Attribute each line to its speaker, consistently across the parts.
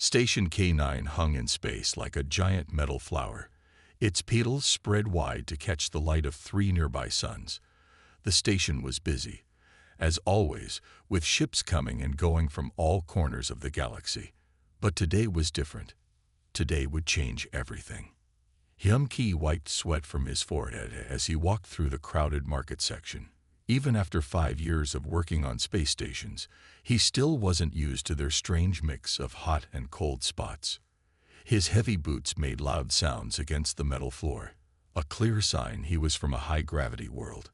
Speaker 1: Station K9 hung in space like a giant metal flower, its petals spread wide to catch the light of 3 nearby suns. The station was busy, as always, with ships coming and going from all corners of the galaxy. But today was different. Today would change everything. Hyun-Ki wiped sweat from his forehead as he walked through the crowded market section. Even after 5 years of working on space stations, he still wasn't used to their strange mix of hot and cold spots. His heavy boots made loud sounds against the metal floor, a clear sign he was from a high-gravity world.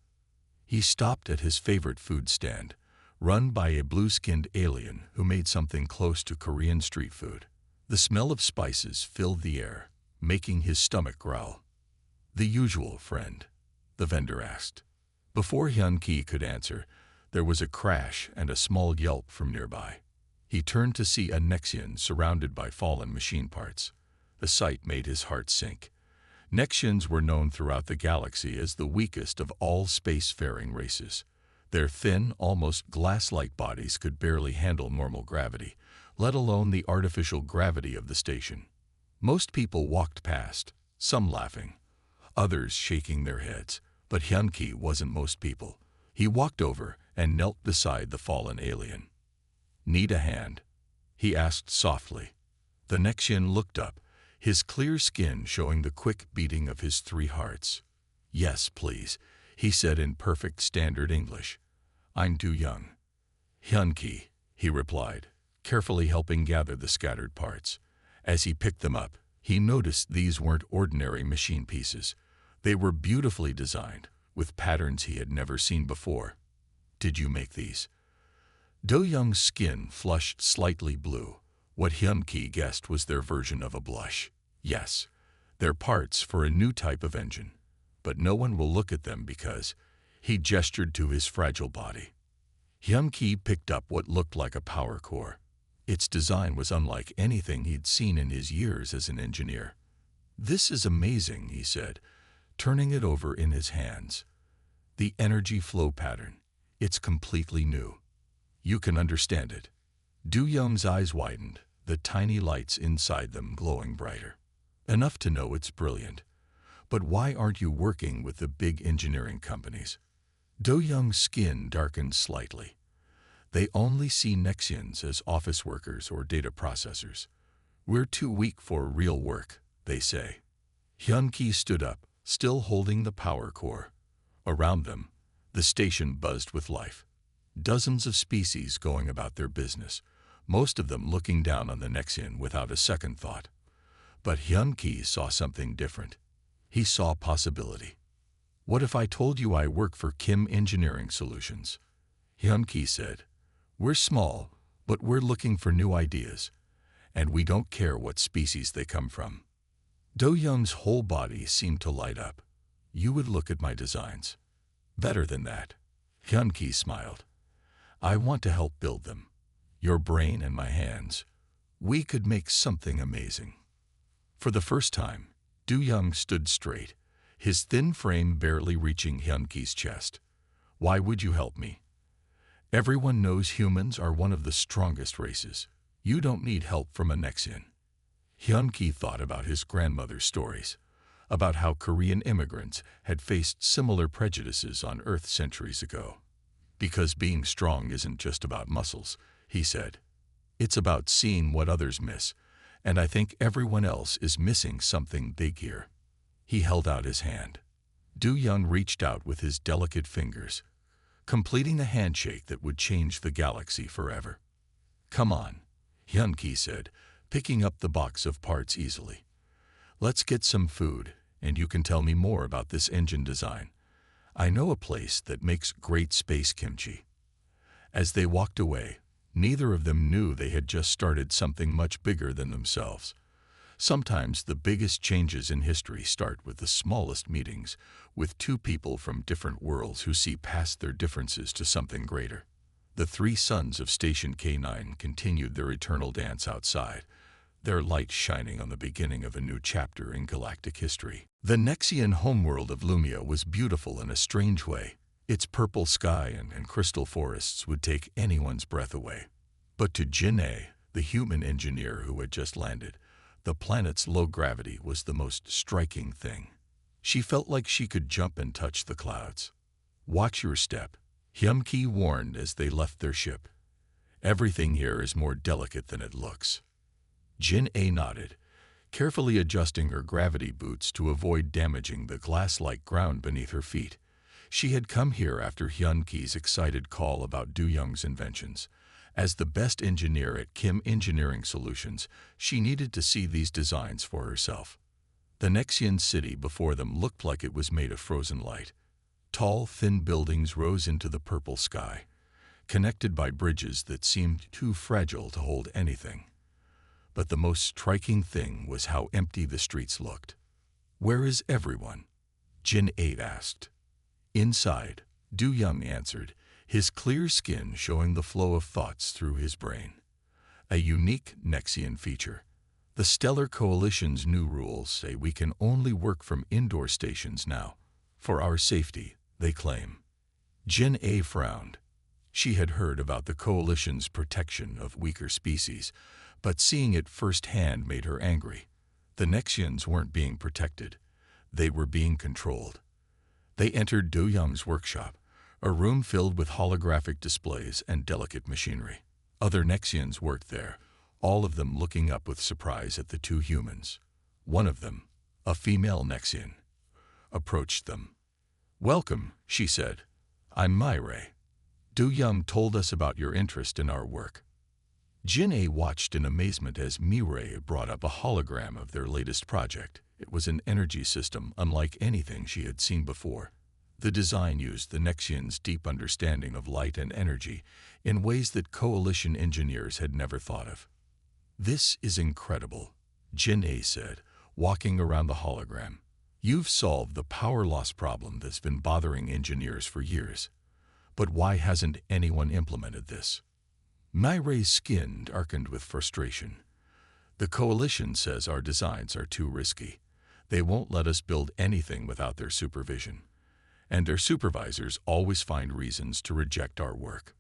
Speaker 1: He stopped at his favorite food stand, run by a blue-skinned alien who made something close to Korean street food. The smell of spices filled the air, making his stomach growl. "The usual, friend?" the vendor asked. Before Hyun-Ki could answer, there was a crash and a small yelp from nearby. He turned to see a Nexian surrounded by fallen machine parts. The sight made his heart sink. Nexians were known throughout the galaxy as the weakest of all spacefaring races. Their thin, almost glass-like bodies could barely handle normal gravity, let alone the artificial gravity of the station. Most people walked past, some laughing, others shaking their heads. But Hyun-Ki wasn't most people. He walked over and knelt beside the fallen alien. "Need a hand?" he asked softly. The Nexian looked up, his clear skin showing the quick beating of his 3 hearts. "Yes, please," he said in perfect standard English. "I'm too young." "Hyun-Ki," he replied, carefully helping gather the scattered parts. As he picked them up, he noticed these weren't ordinary machine pieces. They were beautifully designed, with patterns he had never seen before. "Did you make these?" Do-Young's skin flushed slightly blue. What Hyun-Ki guessed was their version of a blush. "Yes, they're parts for a new type of engine, but no one will look at them because..." He gestured to his fragile body. Hyun-Ki picked up what looked like a power core. Its design was unlike anything he'd seen in his years as an engineer. "This is amazing," he said, turning it over in his hands. "The energy flow pattern, it's completely new. You can understand it." Do-Young's eyes widened, the tiny lights inside them glowing brighter. "Enough to know it's brilliant. But why aren't you working with the big engineering companies?" Do-Young's skin darkened slightly. "They only see Nexians as office workers or data processors. We're too weak for real work, they say." Hyun-Ki stood up, still holding the power core. Around them, the station buzzed with life. Dozens of species going about their business, most of them looking down on the Nexian without a second thought. But Hyun-Ki saw something different. He saw possibility. "What if I told you I work for Kim Engineering Solutions?" Hyun-Ki said. "We're small, but we're looking for new ideas, and we don't care what species they come from." Do-Young's whole body seemed to light up. "You would look at my designs. Better than that." Hyun-Ki smiled. "I want to help build them. Your brain and my hands. We could make something amazing." For the first time, Do-Young stood straight, his thin frame barely reaching Hyun-Ki's chest. "Why would you help me? Everyone knows humans are one of the strongest races. You don't need help from a Nexian." Hyun-Ki thought about his grandmother's stories, about how Korean immigrants had faced similar prejudices on Earth centuries ago. "Because being strong isn't just about muscles," he said. "It's about seeing what others miss, and I think everyone else is missing something big here." He held out his hand. Do-Young reached out with his delicate fingers, completing a handshake that would change the galaxy forever. "Come on," Hyun-Ki said, picking up the box of parts easily. "Let's get some food, and you can tell me more about this engine design. I know a place that makes great space kimchi." As they walked away, neither of them knew they had just started something much bigger than themselves. Sometimes the biggest changes in history start with the smallest meetings, with 2 people from different worlds who see past their differences to something greater. The 3 sons of Station K9 continued their eternal dance outside, their light shining on the beginning of a new chapter in galactic history. The Nexian homeworld of Lumia was beautiful in a strange way. Its purple sky and crystal forests would take anyone's breath away. But to Jin-A, the human engineer who had just landed. The planet's low gravity was the most striking thing. She felt like she could jump and touch the clouds. "Watch your step," Hyun-ki warned as they left their ship. "Everything here is more delicate than it looks." Jin-A nodded, carefully adjusting her gravity boots to avoid damaging the glass-like ground beneath her feet. She had come here after Hyun-ki's excited call about Do-young's inventions. As the best engineer at Kim Engineering Solutions, she needed to see these designs for herself. The Nexian city before them looked like it was made of frozen light. Tall, thin buildings rose into the purple sky, connected by bridges that seemed too fragile to hold anything. But the most striking thing was how empty the streets looked. "Where is everyone?" Jin-A asked. "Inside," Do-young answered, his clear skin showing the flow of thoughts through his brain. A unique Nexian feature. The Stellar Coalition's new rules say we can only work from indoor stations now. For our safety, they claim. Jin-A frowned. She had heard about the Coalition's protection of weaker species, but seeing it firsthand made her angry. The Nexians weren't being protected. They were being controlled. They entered Do-young's workshop, a room filled with holographic displays and delicate machinery. Other Nexians worked there, all of them looking up with surprise at the two humans. One of them, a female Nexian, approached them. "Welcome," she said. "I'm Myray. Do-young told us about your interest in our work." Jin-A watched in amazement as Myray brought up a hologram of their latest project. It was an energy system unlike anything she had seen before. The design used the Nexians' deep understanding of light and energy in ways that Coalition engineers had never thought of. "This is incredible," Jin-A said, walking around the hologram. "You've solved the power loss problem that's been bothering engineers for years. But why hasn't anyone implemented this?" Myray's skin darkened with frustration. "The Coalition says our designs are too risky. They won't let us build anything without their supervision. And their supervisors always find reasons to reject our work."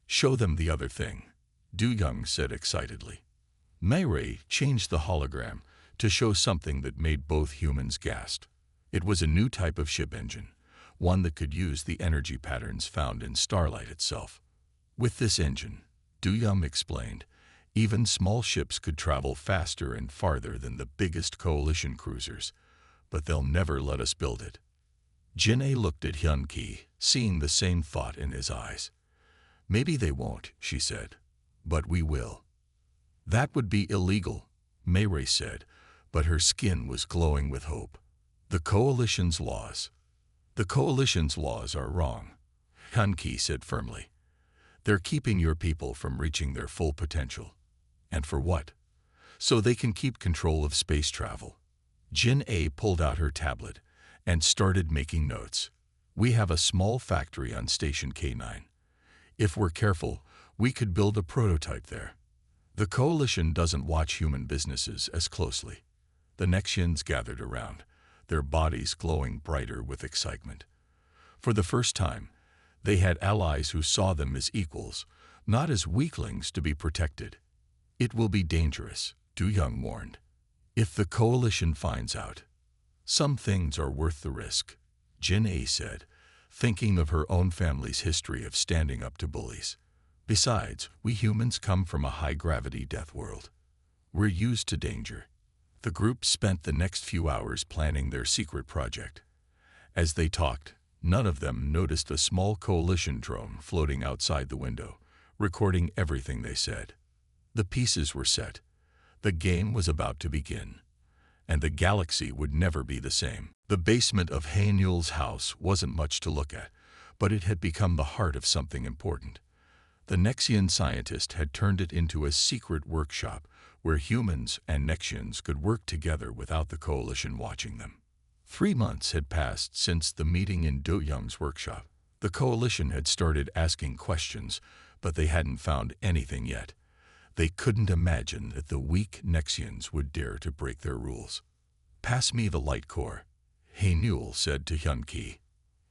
Speaker 1: "Show them the other thing," Do-young said excitedly. Myray changed the hologram to show something that made both humans gasp. It was a new type of ship engine, one that could use the energy patterns found in starlight itself. "With this engine," Do-young explained, "even small ships could travel faster and farther than the biggest Coalition cruisers, but they'll never let us build it." Jin-A looked at Hyun-ki, seeing the same thought in his eyes. "Maybe they won't," she said, "but we will." "That would be illegal," Myray said, but her skin was glowing with hope. "The Coalition's laws. The Coalition's laws are wrong," Hyun-ki said firmly. "They're keeping your people from reaching their full potential. And for what? So they can keep control of space travel." Jin-A pulled out her tablet and started making notes. "We have a small factory on Station K9. If we're careful, we could build a prototype there. The Coalition doesn't watch human businesses as closely." The Nexians gathered around, their bodies glowing brighter with excitement. For the first time, they had allies who saw them as equals, not as weaklings to be protected. "It will be dangerous," Do-young warned. "If the Coalition finds out." "Some things are worth the risk," Jin-A said, thinking of her own family's history of standing up to bullies. "Besides, we humans come from a high-gravity death world. We're used to danger." The group spent the next few hours planning their secret project. As they talked, none of them noticed a small Coalition drone floating outside the window, recording everything they said. The pieces were set. The game was about to begin. And the galaxy would never be the same. The basement of Hae-Newell's house wasn't much to look at, but it had become the heart of something important. The Nexian scientist had turned it into a secret workshop where humans and Nexians could work together without the Coalition watching them. 3 months had passed since the meeting in Do-young's workshop. The Coalition had started asking questions, but they hadn't found anything yet. They couldn't imagine that the weak Nexians would dare to break their rules. "Pass me the light core," Hae-Newell said to Hyun-ki.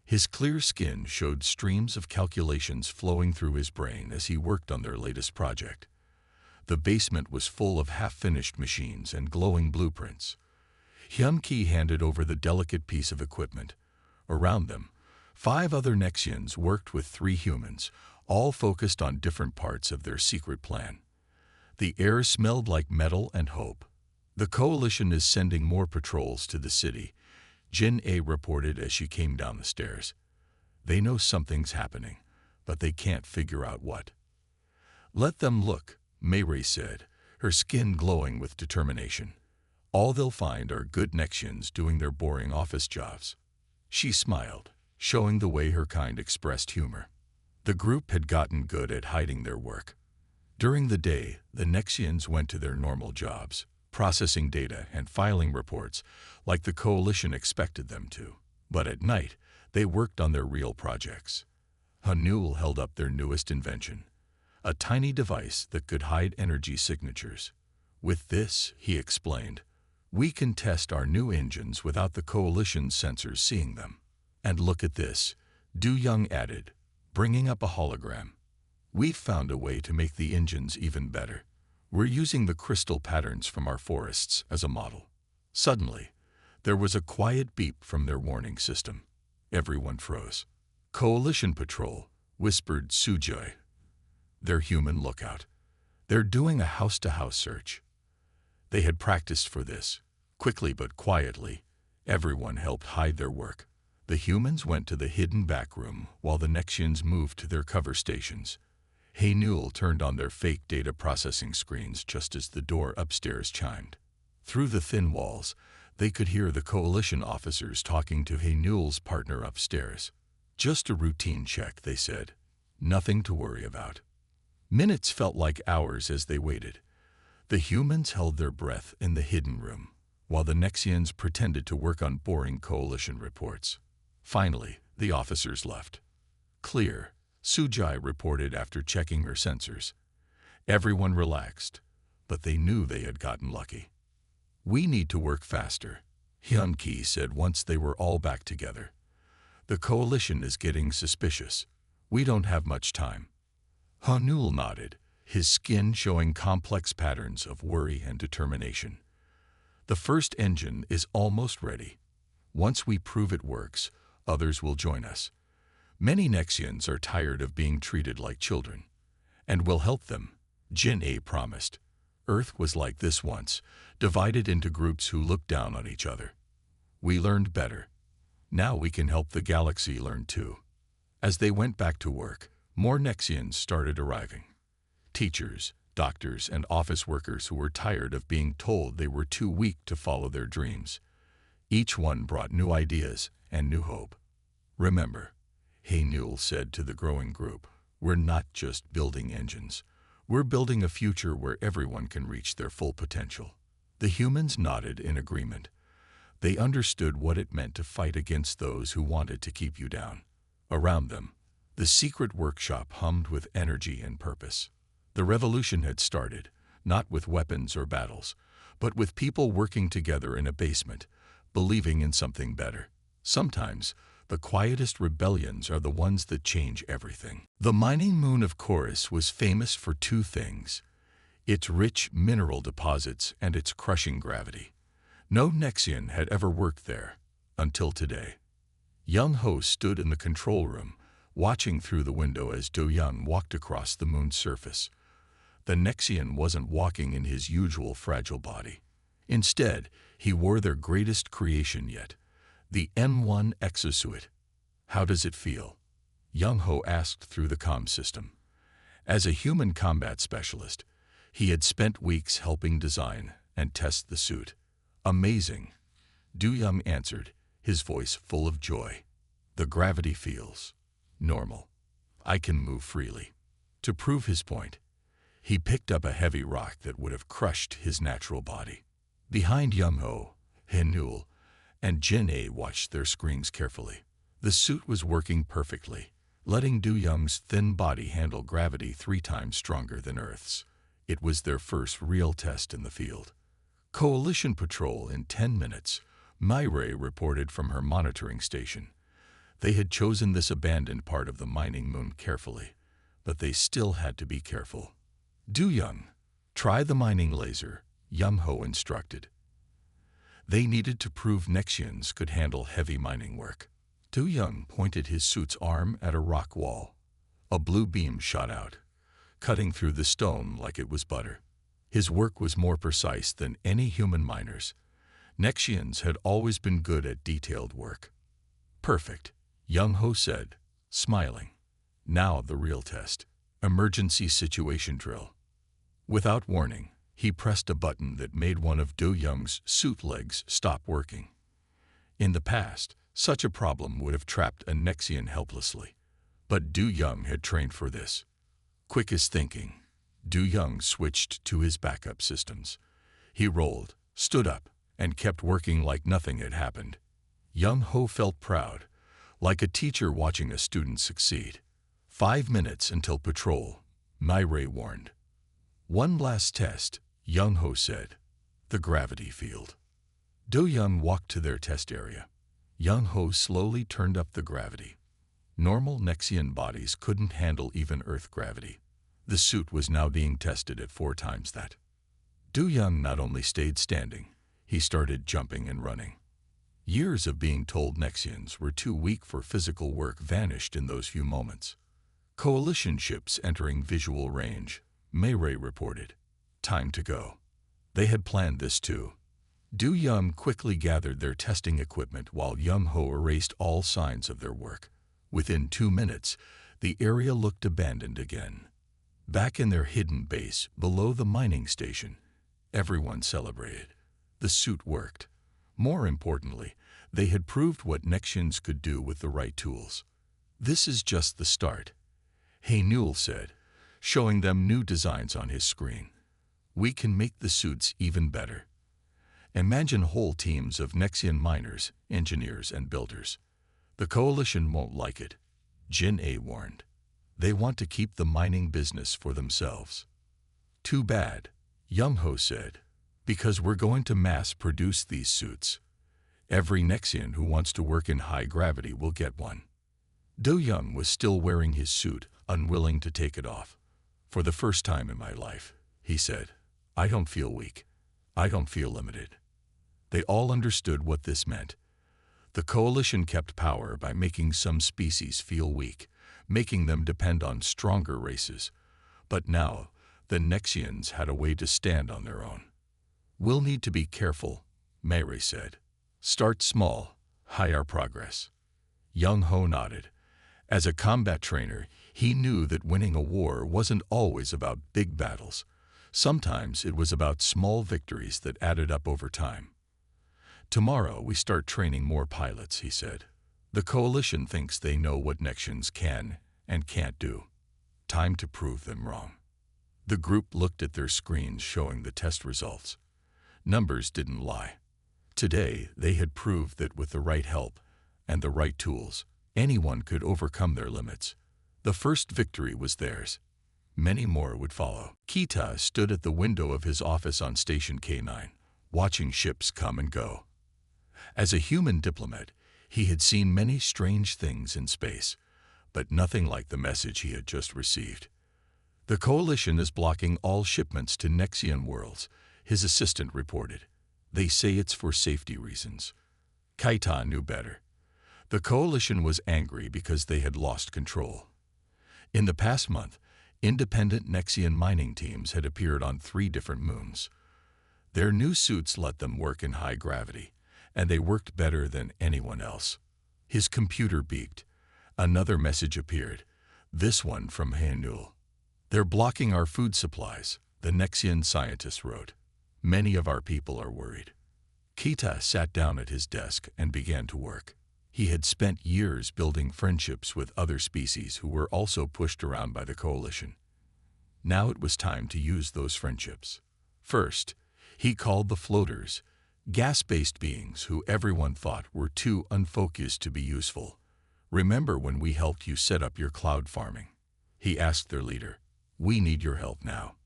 Speaker 1: His clear skin showed streams of calculations flowing through his brain as he worked on their latest project. The basement was full of half-finished machines and glowing blueprints. Hyun-Ki handed over the delicate piece of equipment. Around them, 5 other Nexians worked with 3 humans, all focused on different parts of their secret plan. The air smelled like metal and hope. The coalition is sending more patrols to the city, Jin-A reported as she came down the stairs. They know something's happening, but they can't figure out what. Let them look, Mayray said, her skin glowing with determination. All they'll find are good Nexians doing their boring office jobs. She smiled, showing the way her kind expressed humor. The group had gotten good at hiding their work. During the day, the Nexians went to their normal jobs, processing data and filing reports like the coalition expected them to. But at night, they worked on their real projects. Hanul held up their newest invention, a tiny device that could hide energy signatures. With this, he explained, we can test our new engines without the coalition's sensors seeing them. And look at this, Du Young added, bringing up a hologram. We've found a way to make the engines even better. We're using the crystal patterns from our forests as a model. Suddenly, there was a quiet beep from their warning system. Everyone froze. Coalition Patrol, whispered Sujoy. Their human lookout. They're doing a house-to-house search. They had practiced for this. Quickly but quietly, everyone helped hide their work. The humans went to the hidden back room while the Nexians moved to their cover stations. Haynul turned on their fake data processing screens just as the door upstairs chimed. Through the thin walls, they could hear the coalition officers talking to Haynul's partner upstairs. Just a routine check, they said. Nothing to worry about. Minutes felt like hours as they waited. The humans held their breath in the hidden room, while the Nexians pretended to work on boring coalition reports. Finally, the officers left. Clear, Sujai reported after checking her sensors. Everyone relaxed, but they knew they had gotten lucky. We need to work faster, Hyun-Ki said once they were all back together. The coalition is getting suspicious. We don't have much time. Hanul nodded, his skin showing complex patterns of worry and determination. The first engine is almost ready. Once we prove it works, others will join us. Many Nexians are tired of being treated like children. And we'll help them, Jin-A promised. Earth was like this once, divided into groups who looked down on each other. We learned better. Now we can help the galaxy learn too. As they went back to work, more Nexians started arriving. Teachers, doctors, and office workers who were tired of being told they were too weak to follow their dreams. Each one brought new ideas and new hope. Remember, Haynul said to the growing group, we're not just building engines. We're building a future where everyone can reach their full potential. The humans nodded in agreement. They understood what it meant to fight against those who wanted to keep you down. Around them, the secret workshop hummed with energy and purpose. The revolution had started, not with weapons or battles, but with people working together in a basement, believing in something better. Sometimes, the quietest rebellions are the ones that change everything. The mining moon of Chorus was famous for 2 things: its rich mineral deposits and its crushing gravity. No Nexian had ever worked there, until today. Young Ho stood in the control room, watching through the window as Do Young walked across the moon's surface. The Nexian wasn't walking in his usual fragile body. Instead, he wore their greatest creation yet, the M1 exosuit. How does it feel? Young Ho asked through the comm system. As a human combat specialist, he had spent weeks helping design and test the suit. Amazing, Du Young answered, his voice full of joy. The gravity feels normal. I can move freely. To prove his point, he picked up a heavy rock that would have crushed his natural body. Behind Young Ho, Haynul, and Jin-A watched their screens carefully. The suit was working perfectly, letting Du Young's thin body handle gravity 3 times stronger than Earth's. It was their first real test in the field. Coalition patrol in 10 minutes, Mayray reported from her monitoring station. They had chosen this abandoned part of the mining moon carefully, but they still had to be careful. Du Young, Try the mining laser, Yum-Ho instructed. They needed to prove Nexians could handle heavy mining work. Do-Young pointed his suit's arm at a rock wall. A blue beam shot out, cutting through the stone like it was butter. His work was more precise than any human miner's. Nexians had always been good at detailed work. Perfect, Yum-Ho said, smiling. Now the real test. Emergency situation drill. Without warning, he pressed a button that made one of Do-Young's suit legs stop working. In the past, such a problem would have trapped a Nexian helplessly. But Do-Young had trained for this. Quick as thinking, Do-Young switched to his backup systems. He rolled, stood up, and kept working like nothing had happened. Yum-Ho felt proud, like a teacher watching a student succeed. 5 minutes until patrol, Myray warned. One last test, Yum-Ho said. The gravity field. Do-Young walked to their test area. Yum-Ho slowly turned up the gravity. Normal Nexian bodies couldn't handle even Earth gravity. The suit was now being tested at 4 times that. Do-Young not only stayed standing, he started jumping and running. Years of being told Nexians were too weak for physical work vanished in those few moments. Coalition ships entering visual range, Myray reported. Time to go. They had planned this too. Do-Young quickly gathered their testing equipment while Yum-Ho erased all signs of their work. Within 2 minutes, the area looked abandoned again. Back in their hidden base below the mining station, everyone celebrated. The suit worked. More importantly, they had proved what Nexians could do with the right tools. This is just the start, Haynul said, showing them new designs on his screen. We can make the suits even better. Imagine whole teams of Nexian miners, engineers, and builders. The coalition won't like it, Jin-A warned. They want to keep the mining business for themselves. Too bad, Yum-Ho said, because we're going to mass produce these suits. Every Nexian who wants to work in high gravity will get one. Do-Young was still wearing his suit, unwilling to take it off. For the first time in my life, he said, I don't feel weak. I don't feel limited. They all understood what this meant. The coalition kept power by making some species feel weak, making them depend on stronger races. But now, the Nexians had a way to stand on their own. We'll need to be careful, Myray said. Start small, higher progress. Yum-Ho nodded. As a combat trainer, he knew that winning a war wasn't always about big battles. Sometimes it was about small victories that added up over time. Tomorrow we start training more pilots, he said. The coalition thinks they know what Nexians can and can't do. Time to prove them wrong. The group looked at their screens showing the test results. Numbers didn't lie. Today they had proved that with the right help and the right tools, anyone could overcome their limits. The first victory was theirs. Many more would follow. Kita stood at the window of his office on Station K9, watching ships come and go. As a human diplomat, he had seen many strange things in space, but nothing like the message he had just received. The coalition is blocking all shipments to Nexian worlds, his assistant reported. They say it's for safety reasons. Kaita knew better. The coalition was angry because they had lost control. In the past month, independent Nexian mining teams had appeared on 3 different moons. Their new suits let them work in high gravity, and they worked better than anyone else. His computer beeped. Another message appeared, this one from Haynul. They're blocking our food supplies, the Nexian scientist wrote. Many of our people are worried. Kita sat down at his desk and began to work. He had spent years building friendships with other species who were also pushed around by the coalition. Now it was time to use those friendships. First, he called the floaters, gas-based beings who everyone thought were too unfocused to be useful. Remember when we helped you set up your cloud farming? He asked their leader. We need your help now.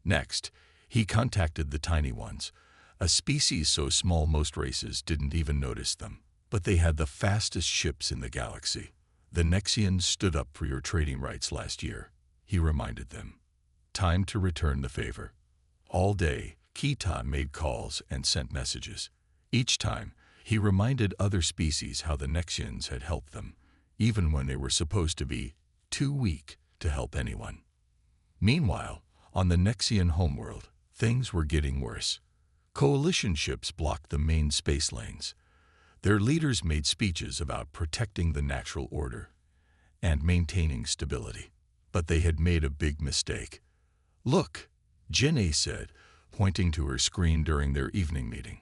Speaker 1: Next, he contacted the tiny ones, a species so small most races didn't even notice them. But they had the fastest ships in the galaxy. The Nexians stood up for your trading rights last year, he reminded them. Time to return the favor. All day, Kita made calls and sent messages. Each time, he reminded other species how the Nexians had helped them, even when they were supposed to be too weak to help anyone. Meanwhile, on the Nexian homeworld, things were getting worse. Coalition ships blocked the main space lanes. Their leaders made speeches about protecting the natural order and maintaining stability. But they had made a big mistake. "Look," Jin'ei said, pointing to her screen during their evening meeting.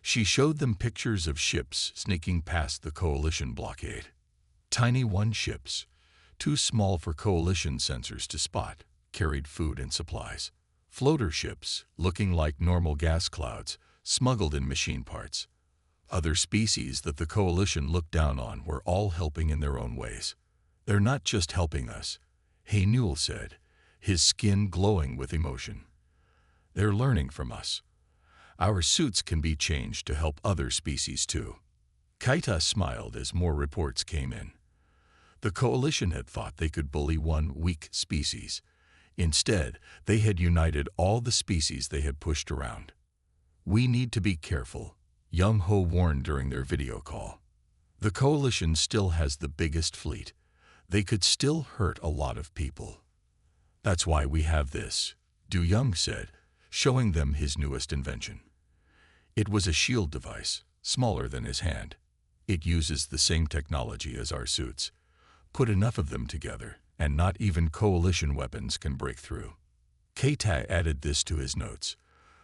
Speaker 1: She showed them pictures of ships sneaking past the Coalition blockade. Tiny one-ships, too small for Coalition sensors to spot, carried food and supplies. Floater ships, looking like normal gas clouds, smuggled in machine parts. Other species that the Coalition looked down on were all helping in their own ways. "They're not just helping us," Haynul said, his skin glowing with emotion. "They're learning from us. Our suits can be changed to help other species too." Kaita smiled as more reports came in. The Coalition had thought they could bully one weak species. Instead, they had united all the species they had pushed around. "We need to be careful," Young Ho warned during their video call. "The Coalition still has the biggest fleet. They could still hurt a lot of people. That's why we have this," Du Young said, showing them his newest invention. It was a shield device, smaller than his hand. It uses the same technology as our suits. Put enough of them together, and not even Coalition weapons can break through. Keita added this to his notes.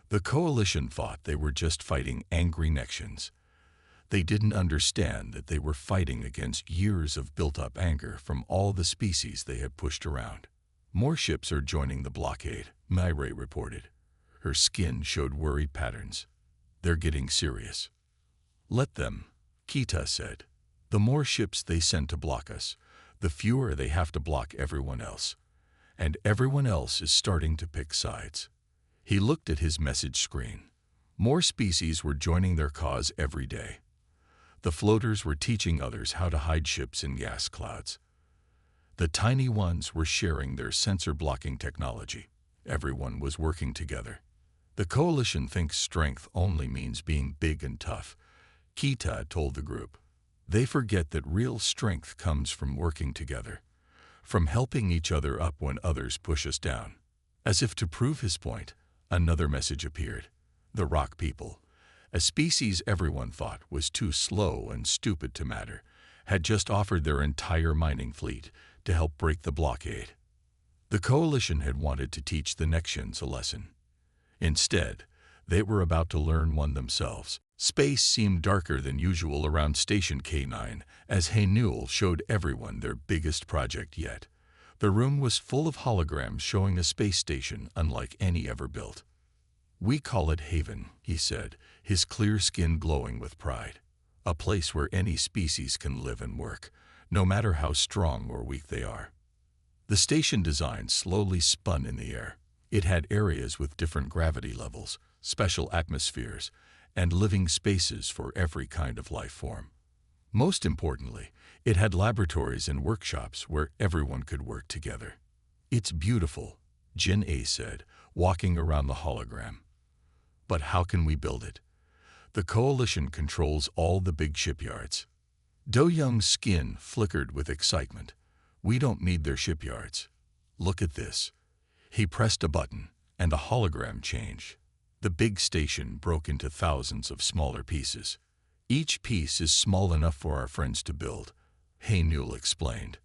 Speaker 1: The Coalition thought they were just fighting angry Nexians. They didn't understand that they were fighting against years of built-up anger from all the species they had pushed around. "More ships are joining the blockade," Myre reported. Her skin showed worried patterns. "They're getting serious." "Let them," Kita said. "The more ships they send to block us, the fewer they have to block everyone else. And everyone else is starting to pick sides." He looked at his message screen. More species were joining their cause every day. The floaters were teaching others how to hide ships in gas clouds. The tiny ones were sharing their sensor-blocking technology. Everyone was working together. "The Coalition thinks strength only means being big and tough," Kita told the group. "They forget that real strength comes from working together, from helping each other up when others push us down." As if to prove his point, another message appeared. The Rock People, a species everyone thought was too slow and stupid to matter, had just offered their entire mining fleet to help break the blockade. The Coalition had wanted to teach the Nexians a lesson. Instead, they were about to learn one themselves. Space seemed darker than usual around Station K9 as Haynul showed everyone their biggest project yet. The room was full of holograms showing a space station unlike any ever built. "We call it Haven," he said, his clear skin glowing with pride. "A place where any species can live and work, no matter how strong or weak they are." The station design slowly spun in the air. It had areas with different gravity levels, special atmospheres, and living spaces for every kind of life form. Most importantly, it had laboratories and workshops where everyone could work together. "It's beautiful," Jin'ei said, walking around the hologram. "But how can we build it? The Coalition controls all the big shipyards." Do Young's skin flickered with excitement. "We don't need their shipyards. Look at this." He pressed a button, and the hologram changed. The big station broke into thousands of smaller pieces. "Each piece is small enough for our friends to build," Haynul explained.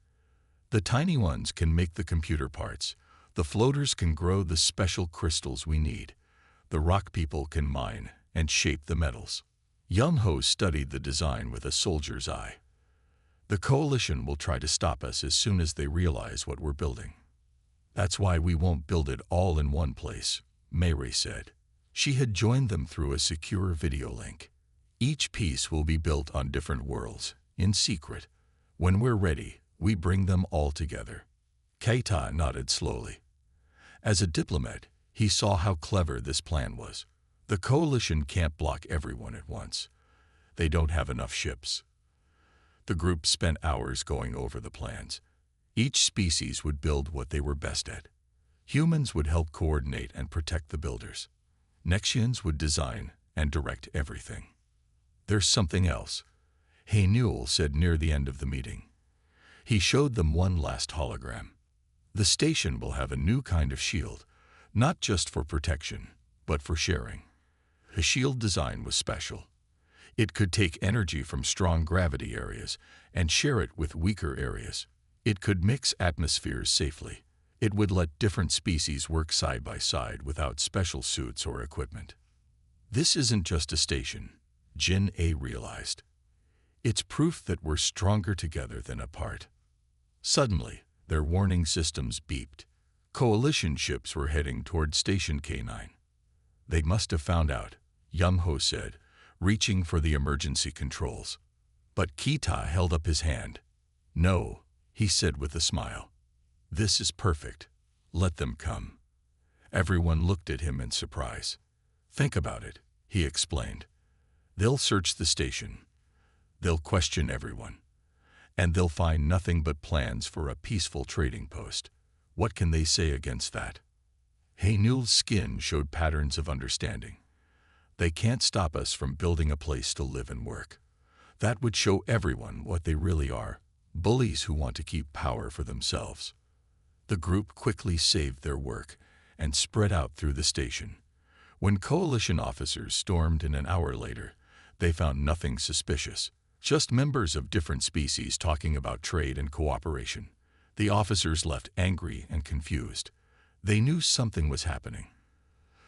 Speaker 1: "The tiny ones can make the computer parts. The floaters can grow the special crystals we need. The Rock People can mine and shape the metals." Young Ho studied the design with a soldier's eye. "The Coalition will try to stop us as soon as they realize what we're building. That's why we won't build it all in one place," Myre said. She had joined them through a secure video link. "Each piece will be built on different worlds, in secret. When we're ready, we bring them all together." Keita nodded slowly. As a diplomat, he saw how clever this plan was. The Coalition can't block everyone at once. They don't have enough ships. The group spent hours going over the plans. Each species would build what they were best at. Humans would help coordinate and protect the builders. Nexians would design and direct everything. There's something else, Haynewell said near the end of the meeting. He showed them one last hologram. The station will have a new kind of shield, not just for protection, but for sharing. The shield design was special. It could take energy from strong gravity areas and share it with weaker areas. It could mix atmospheres safely. It would let different species work side by side without special suits or equipment. This isn't just a station, Jin A realized. It's proof that we're stronger together than apart. Suddenly, their warning systems beeped. Coalition ships were heading toward Station K9. They must have found out, Young Ho said, reaching for the emergency controls. But Kita held up his hand. No, he said with a smile. This is perfect. Let them come. Everyone looked at him in surprise. Think about it, he explained. They'll search the station. They'll question everyone. And they'll find nothing but plans for a peaceful trading post. What can they say against that? Haynewell's skin showed patterns of understanding. They can't stop us from building a place to live and work. That would show everyone what they really are, bullies who want to keep power for themselves. The group quickly saved their work and spread out through the station. When coalition officers stormed in an hour later, they found nothing suspicious, just members of different species talking about trade and cooperation. The officers left angry and confused. They knew something was happening,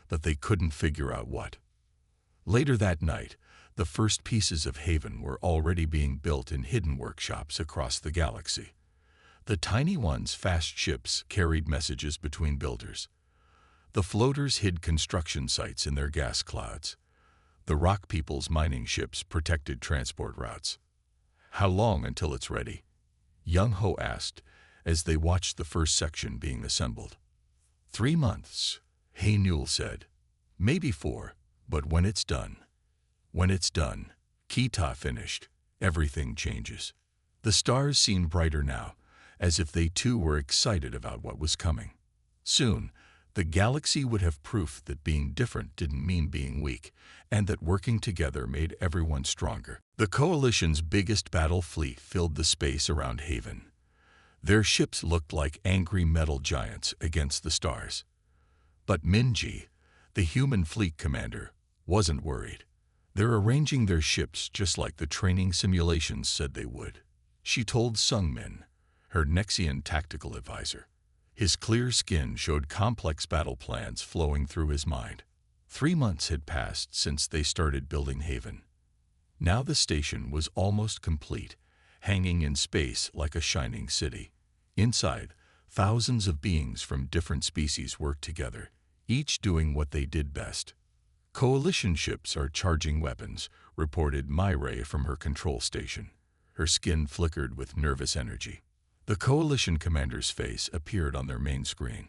Speaker 1: but they couldn't figure out what. Later that night, the first pieces of Haven were already being built in hidden workshops across the galaxy. The tiny ones' fast ships carried messages between builders. The floaters hid construction sites in their gas clouds. The rock people's mining ships protected transport routes. How long until it's ready? Young Ho asked as they watched the first section being assembled. 3 months, Haynewell said. Maybe 4, but when it's done. When it's done, Kita finished, everything changes. The stars seemed brighter now, as if they too were excited about what was coming. Soon, the galaxy would have proof that being different didn't mean being weak, and that working together made everyone stronger. The Coalition's biggest battle fleet filled the space around Haven. Their ships looked like angry metal giants against the stars. But Minji, the human fleet commander, wasn't worried. They're arranging their ships just like the training simulations said they would, she told Sungmin, her Nexian tactical advisor. His clear skin showed complex battle plans flowing through his mind. 3 months had passed since they started building Haven. Now the station was almost complete, hanging in space like a shining city. Inside, thousands of beings from different species worked together, each doing what they did best. Coalition ships are charging weapons, reported Myray from her control station. Her skin flickered with nervous energy. The Coalition commander's face appeared on their main screen.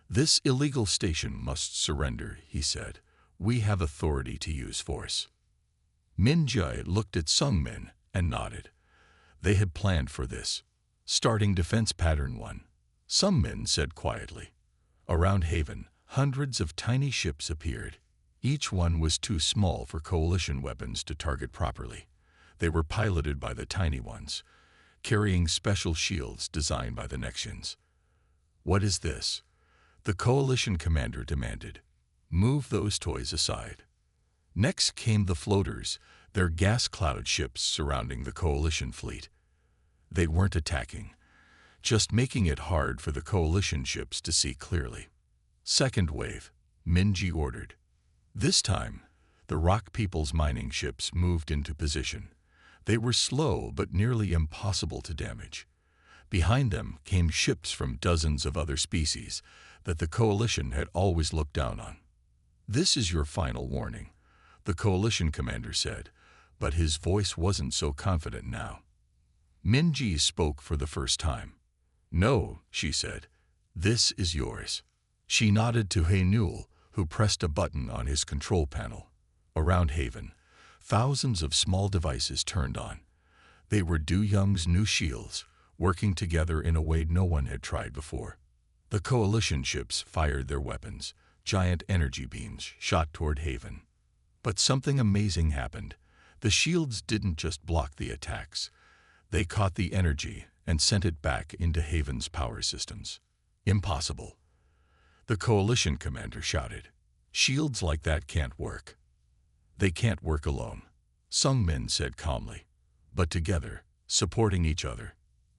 Speaker 1: This illegal station must surrender, he said. We have authority to use force. Min Jai looked at Sungmin and nodded. They had planned for this. Starting defense pattern 1. Sungmin said quietly. Around Haven, hundreds of tiny ships appeared. Each one was too small for Coalition weapons to target properly. They were piloted by the tiny ones, carrying special shields designed by the Nexians. What is this? The Coalition commander demanded. Move those toys aside. Next came the floaters, their gas cloud ships surrounding the Coalition fleet. They weren't attacking, just making it hard for the Coalition ships to see clearly. Second wave, Minji ordered. This time, the rock people's mining ships moved into position. They were slow but nearly impossible to damage. Behind them came ships from dozens of other species that the Coalition had always looked down on. This is your final warning, the Coalition commander said, but his voice wasn't so confident now. Minji spoke for the first time. No, she said, this is yours. She nodded to Haynewell, who pressed a button on his control panel. Around Haven, thousands of small devices turned on. They were Du Young's new shields, working together in a way no one had tried before. The coalition ships fired their weapons. Giant energy beams shot toward Haven. But something amazing happened. The shields didn't just block the attacks. They caught the energy and sent it back into Haven's power systems. Impossible. The coalition commander shouted. Shields like that can't work. They can't work alone, Sung Min said calmly. But together, supporting each other,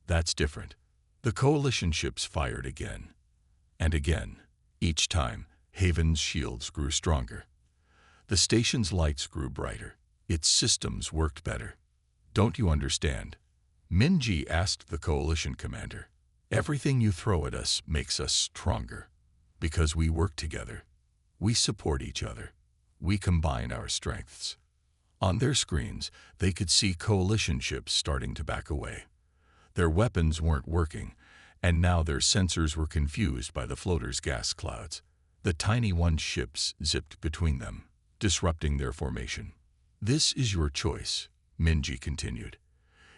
Speaker 1: that's different. The coalition ships fired again. And again. Each time, Haven's shields grew stronger. The station's lights grew brighter. Its systems worked better. Don't you understand? Minji asked the coalition commander. Everything you throw at us makes us stronger. Because we work together. We support each other. We combine our strengths. On their screens, they could see coalition ships starting to back away. Their weapons weren't working, and now their sensors were confused by the floater's gas clouds. The tiny one ships zipped between them, disrupting their formation. This is your choice, Minji continued.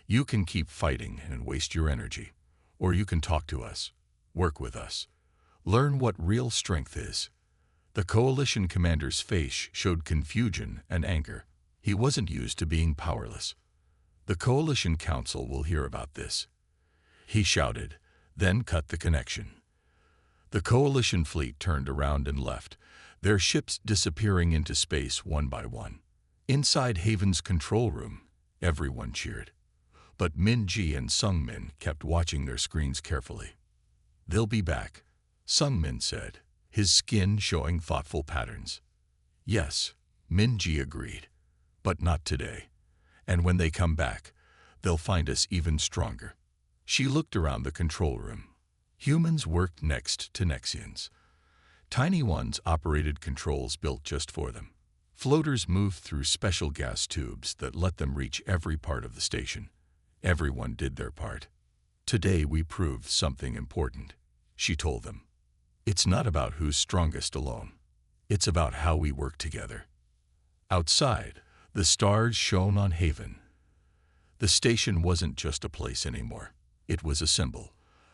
Speaker 1: You can keep fighting and waste your energy, or you can talk to us, work with us, learn what real strength is. The coalition commander's face showed confusion and anger. He wasn't used to being powerless. The coalition council will hear about this. He shouted, then cut the connection. The coalition fleet turned around and left, their ships disappearing into space one by one. Inside Haven's control room, everyone cheered. But Min-ji and Sung-min kept watching their screens carefully. They'll be back, Sung-min said, his skin showing thoughtful patterns. Yes, Min-ji agreed, but not today. And when they come back, they'll find us even stronger. She looked around the control room. Humans worked next to Nexians. Tiny ones operated controls built just for them. Floaters moved through special gas tubes that let them reach every part of the station. Everyone did their part. Today we proved something important, she told them. It's not about who's strongest alone. It's about how we work together. Outside, the stars shone on Haven. The station wasn't just a place anymore. It was a symbol,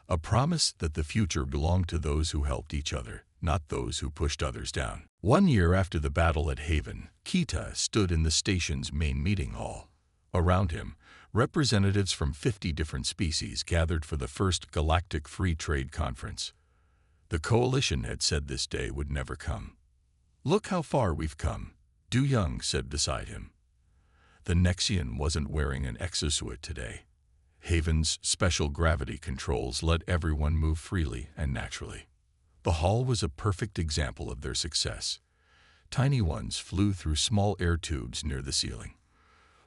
Speaker 1: a promise that the future belonged to those who helped each other, not those who pushed others down. 1 year after the battle at Haven, Kita stood in the station's main meeting hall. Around him, representatives from 50 different species gathered for the first Galactic Free Trade Conference. The coalition had said this day would never come. Look how far we've come, Du Young said beside him. The Nexian wasn't wearing an exosuit today. Haven's special gravity controls let everyone move freely and naturally. The hall was a perfect example of their success. Tiny ones flew through small air tubes near the ceiling.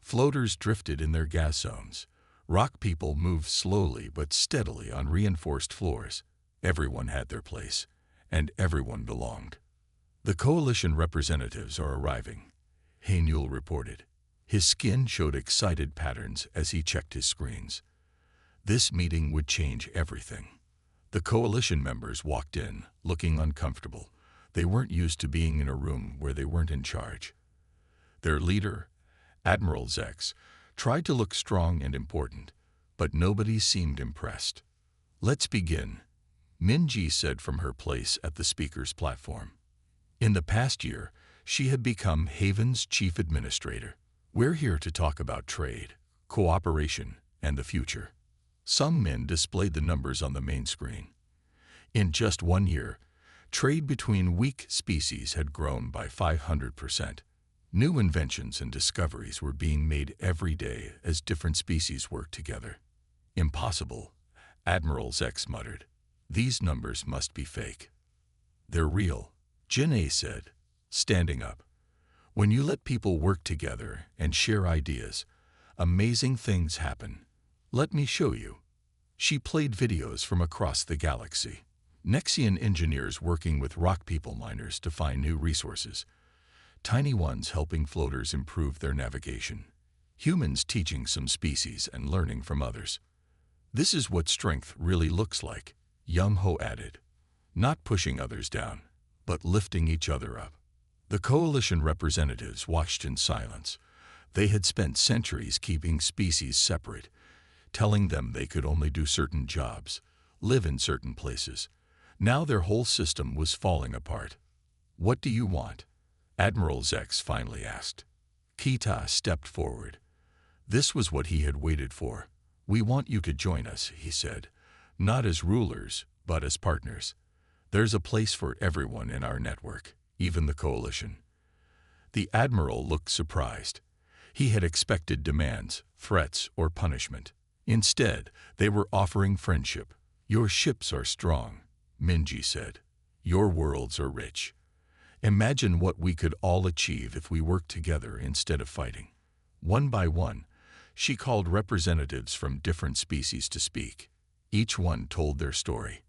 Speaker 1: Floaters drifted in their gas zones. Rock people moved slowly but steadily on reinforced floors. Everyone had their place, and everyone belonged. The coalition representatives are arriving, Hainul reported. His skin showed excited patterns as he checked his screens. This meeting would change everything. The coalition members walked in, looking uncomfortable. They weren't used to being in a room where they weren't in charge. Their leader, Admiral Zex, tried to look strong and important, but nobody seemed impressed. Let's begin, Min-ji said from her place at the speaker's platform. In the past year, she had become Haven's chief administrator. We're here to talk about trade, cooperation, and the future. Sung Min displayed the numbers on the main screen. In just 1 year, trade between weak species had grown by 500%. New inventions and discoveries were being made every day as different species worked together. Impossible, Admiral Zex muttered. These numbers must be fake. They're real, Jin-A said, standing up. When you let people work together and share ideas, amazing things happen. Let me show you. She played videos from across the galaxy. Nexian engineers working with rock people miners to find new resources. Tiny ones helping floaters improve their navigation. Humans teaching some species and learning from others. This is what strength really looks like, Young Ho added. Not pushing others down, but lifting each other up. The coalition representatives watched in silence. They had spent centuries keeping species separate, telling them they could only do certain jobs, live in certain places. Now their whole system was falling apart. "What do you want?" Admiral Zex finally asked. Kita stepped forward. This was what he had waited for. "We want you to join us," he said. "Not as rulers, but as partners. There's a place for everyone in our network, even the Coalition." The Admiral looked surprised. He had expected demands, threats, or punishment. Instead, they were offering friendship. "Your ships are strong," Minji said. "Your worlds are rich. Imagine what we could all achieve if we worked together instead of fighting." One by one, she called representatives from different species to speak. Each one told their story.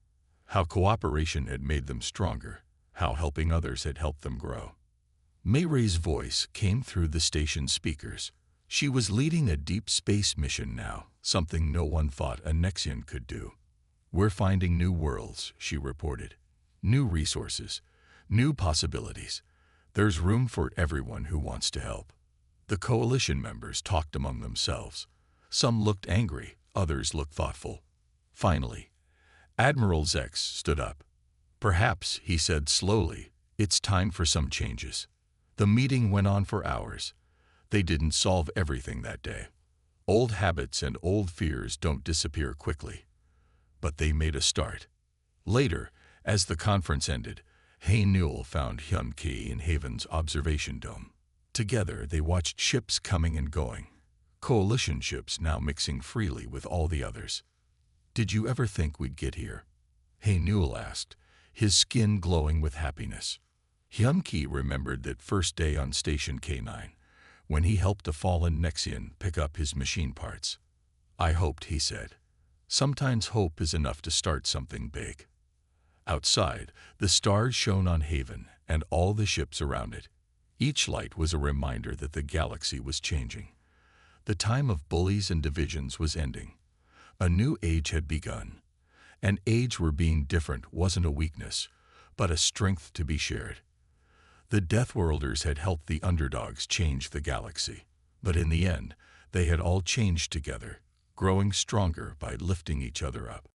Speaker 1: How cooperation had made them stronger, how helping others had helped them grow. Mayray's voice came through the station speakers. She was leading a deep space mission now, something no one thought a Nexian could do. "We're finding new worlds," she reported. "New resources, new possibilities. There's room for everyone who wants to help." The Coalition members talked among themselves. Some looked angry, others looked thoughtful. Finally, Admiral Zex stood up. "Perhaps," he said slowly, "it's time for some changes." The meeting went on for hours. They didn't solve everything that day. Old habits and old fears don't disappear quickly. But they made a start. Later, as the conference ended, Hay Newell found Hyun-Ki in Haven's observation dome. Together, they watched ships coming and going. Coalition ships now mixing freely with all the others. "Did you ever think we'd get here?" Hay Newell asked, his skin glowing with happiness. Hyun-Ki remembered that first day on Station K9, when he helped a fallen Nexian pick up his machine parts. "I hoped," he said. "Sometimes hope is enough to start something big." Outside, the stars shone on Haven and all the ships around it. Each light was a reminder that the galaxy was changing. The time of bullies and divisions was ending. A new age had begun. An age where being different wasn't a weakness, but a strength to be shared. The Deathworlders had helped the Underdogs change the galaxy, but in the end, they had all changed together, growing stronger by lifting each other up.